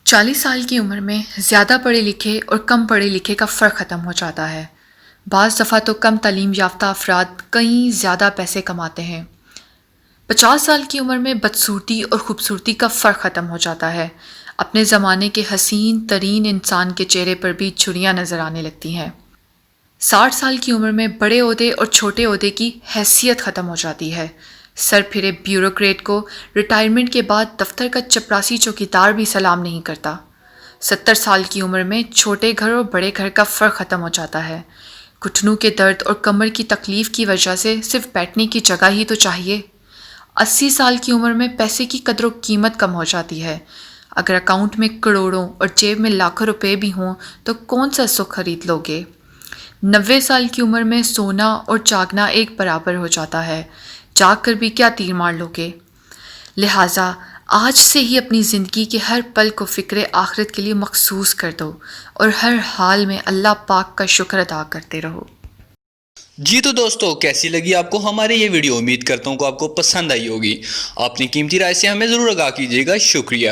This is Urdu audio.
40 سال کی عمر میں زیادہ پڑھے لکھے اور کم پڑھے لکھے کا فرق ختم ہو جاتا ہے۔ بعض دفعہ تو کم تعلیم یافتہ افراد کہیں زیادہ پیسے کماتے ہیں۔ 50 سال کی عمر میں بدصورتی اور خوبصورتی کا فرق ختم ہو جاتا ہے۔ اپنے زمانے کے حسین ترین انسان کے چہرے پر بھی جھریاں نظر آنے لگتی ہیں۔ 60 سال کی عمر میں بڑے عہدے اور چھوٹے عہدے کی حیثیت ختم ہو جاتی ہے۔ سر پھرے بیوروکریٹ کو ریٹائرمنٹ کے بعد دفتر کا چپراسی چوکیدار بھی سلام نہیں کرتا۔ 70 سال کی عمر میں چھوٹے گھر اور بڑے گھر کا فرق ختم ہو جاتا ہے۔ گھٹنوں کے درد اور کمر کی تکلیف کی وجہ سے صرف بیٹھنے کی جگہ ہی تو چاہیے۔ 80 سال کی عمر میں پیسے کی قدر و قیمت کم ہو جاتی ہے۔ اگر اکاؤنٹ میں کروڑوں اور جیب میں لاکھوں روپے بھی ہوں تو کون سا سکھ خرید لو گے؟ 90 سال کی عمر میں سونا اور جاگنا ایک برابر ہو جاتا ہے۔ جاگ کر بھی کیا تیر مار لو گے؟ لہٰذا آج سے ہی اپنی زندگی کے ہر پل کو فکر آخرت کے لیے مخصوص کر دو اور ہر حال میں اللہ پاک کا شکر ادا کرتے رہو۔ جی تو دوستو، کیسی لگی آپ کو ہماری یہ ویڈیو؟ امید کرتا ہوں کہ آپ کو پسند آئی ہوگی۔ اپنی قیمتی رائے سے ہمیں ضرور آگاہ کیجیے گا۔ شکریہ۔